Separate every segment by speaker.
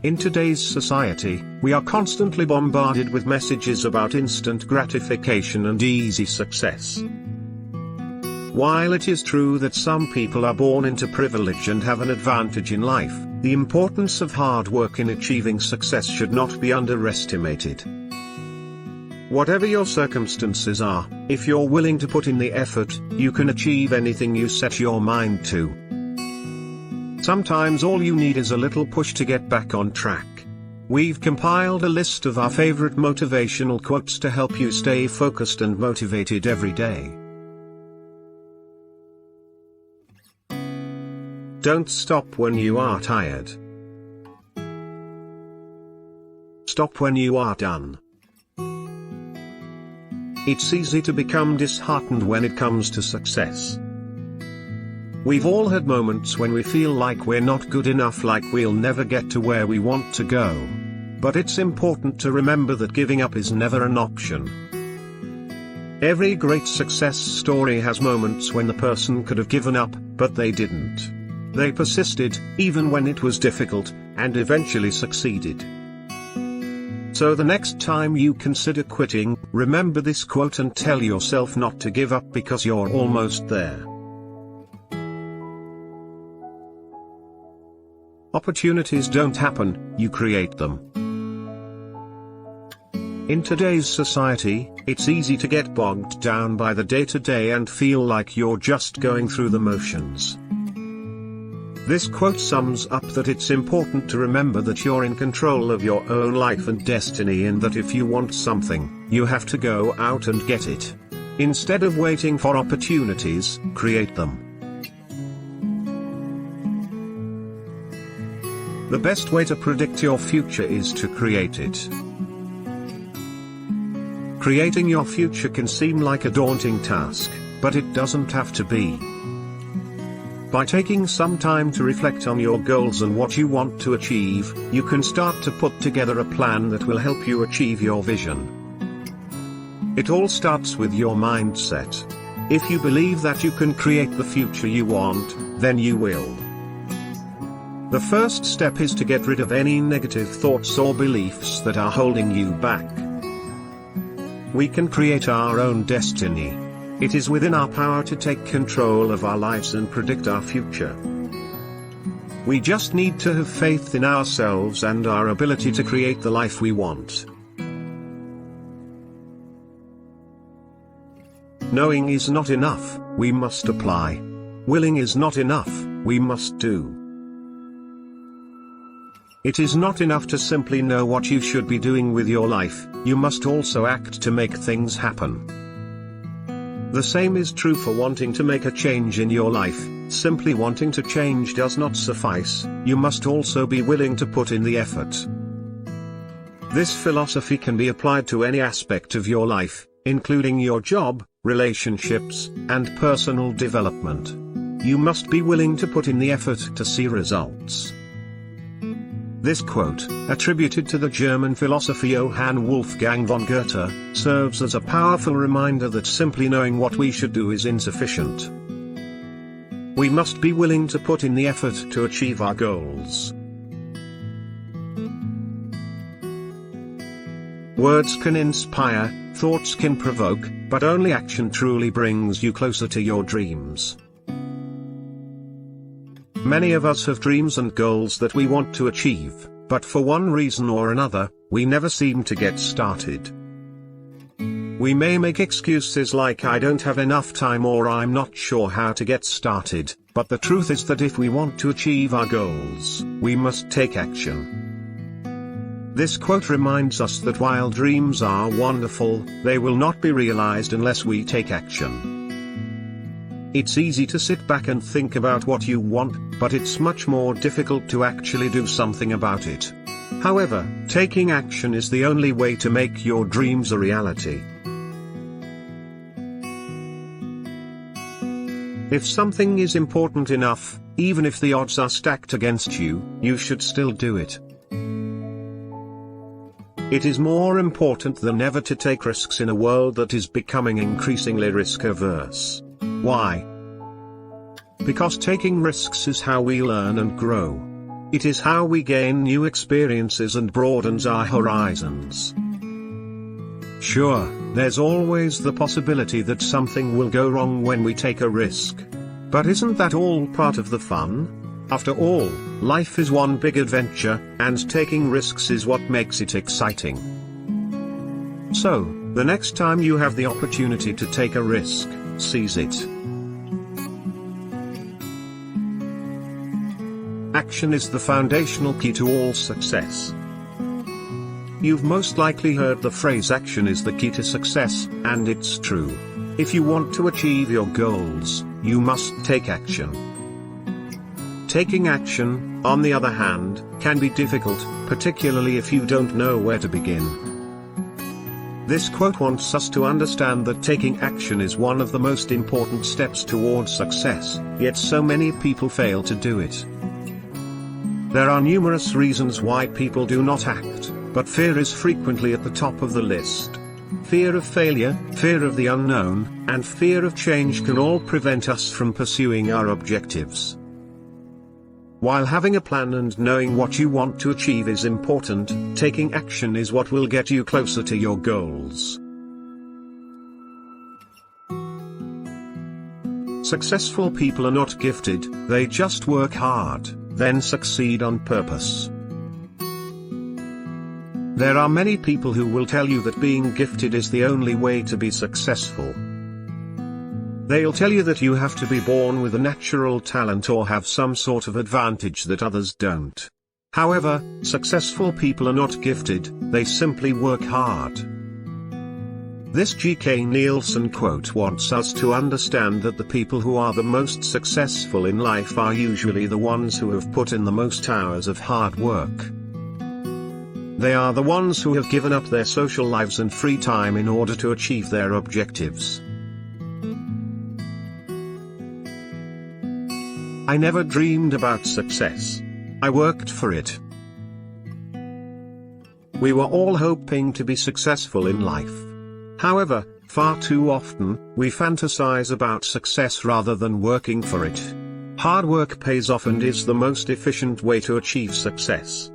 Speaker 1: In today's society, we are constantly bombarded with messages about instant gratification and easy success. While it is true that some people are born into privilege and have an advantage in life, the importance of hard work in achieving success should not be underestimated. Whatever your circumstances are, if you're willing to put in the effort, you can achieve anything you set your mind to. Sometimes all you need is a little push to get back on track. We've compiled a list of our favorite motivational quotes to help you stay focused and motivated every day. Don't stop when you are tired. Stop when you are done. It's easy to become disheartened when it comes to success. We've all had moments when we feel like we're not good enough, like we'll never get to where we want to go. But it's important to remember that giving up is never an option. Every great success story has moments when the person could have given up, but they didn't. They persisted, even when it was difficult, and eventually succeeded. So the next time you consider quitting, remember this quote and tell yourself not to give up because you're almost there. Opportunities don't happen, you create them. In today's society, it's easy to get bogged down by the day-to-day and feel like you're just going through the motions. This quote sums up that it's important to remember that you're in control of your own life and destiny, and that if you want something, you have to go out and get it. Instead of waiting for opportunities, create them. The best way to predict your future is to create it. Creating your future can seem like a daunting task, but it doesn't have to be. By taking some time to reflect on your goals and what you want to achieve, you can start to put together a plan that will help you achieve your vision. It all starts with your mindset. If you believe that you can create the future you want, then you will. The first step is to get rid of any negative thoughts or beliefs that are holding you back. We can create our own destiny. It is within our power to take control of our lives and predict our future. We just need to have faith in ourselves and our ability to create the life we want. Knowing is not enough, we must apply. Willing is not enough, we must do. It is not enough to simply know what you should be doing with your life, you must also act to make things happen. The same is true for wanting to make a change in your life. Simply wanting to change does not suffice, you must also be willing to put in the effort. This philosophy can be applied to any aspect of your life, including your job, relationships, and personal development. You must be willing to put in the effort to see results. This quote, attributed to the German philosopher Johann Wolfgang von Goethe, serves as a powerful reminder that simply knowing what we should do is insufficient. We must be willing to put in the effort to achieve our goals. Words can inspire, thoughts can provoke, but only action truly brings you closer to your dreams. Many of us have dreams and goals that we want to achieve, but for one reason or another, we never seem to get started. We may make excuses like I don't have enough time or I'm not sure how to get started, but the truth is that if we want to achieve our goals, we must take action. This quote reminds us that while dreams are wonderful, they will not be realized unless we take action. It's easy to sit back and think about what you want, but it's much more difficult to actually do something about it. However, taking action is the only way to make your dreams a reality. If something is important enough, even if the odds are stacked against you, you should still do it. It is more important than ever to take risks in a world that is becoming increasingly risk-averse. Why? Because taking risks is how we learn and grow. It is how we gain new experiences and broadens our horizons. Sure, there's always the possibility that something will go wrong when we take a risk. But isn't that all part of the fun? After all, life is one big adventure, and taking risks is what makes it exciting. So, the next time you have the opportunity to take a risk, seize it. Action is the foundational key to all success. You've most likely heard the phrase action is the key to success, and it's true. If you want to achieve your goals, you must take action. Taking action, on the other hand, can be difficult, particularly if you don't know where to begin. This quote wants us to understand that taking action is one of the most important steps towards success, yet so many people fail to do it. There are numerous reasons why people do not act, but fear is frequently at the top of the list. Fear of failure, fear of the unknown, and fear of change can all prevent us from pursuing our objectives. While having a plan and knowing what you want to achieve is important, taking action is what will get you closer to your goals. Successful people are not gifted, they just work hard, then succeed on purpose. There are many people who will tell you that being gifted is the only way to be successful. They'll tell you that you have to be born with a natural talent or have some sort of advantage that others don't. However, successful people are not gifted, they simply work hard. This G.K. Nielsen quote wants us to understand that the people who are the most successful in life are usually the ones who have put in the most hours of hard work. They are the ones who have given up their social lives and free time in order to achieve their objectives. I never dreamed about success. I worked for it. We were all hoping to be successful in life. However, far too often, we fantasize about success rather than working for it. Hard work pays off and is the most efficient way to achieve success.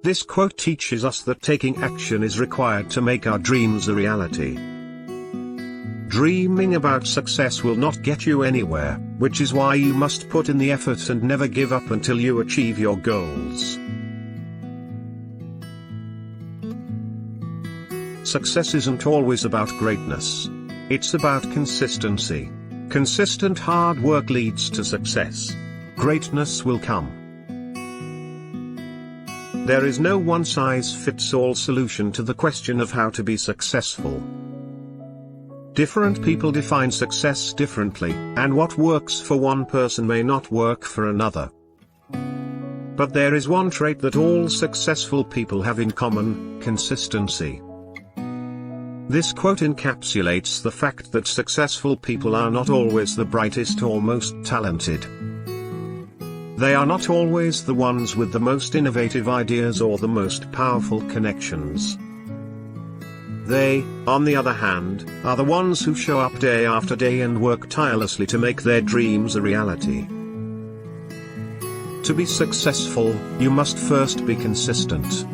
Speaker 1: This quote teaches us that taking action is required to make our dreams a reality. Dreaming about success will not get you anywhere, which is why you must put in the effort and never give up until you achieve your goals. Success isn't always about greatness. It's about consistency. Consistent hard work leads to success. Greatness will come. There is no one-size-fits-all solution to the question of how to be successful. Different people define success differently, and what works for one person may not work for another. But there is one trait that all successful people have in common: consistency. This quote encapsulates the fact that successful people are not always the brightest or most talented. They are not always the ones with the most innovative ideas or the most powerful connections. They, on the other hand, are the ones who show up day after day and work tirelessly to make their dreams a reality. To be successful, you must first be consistent.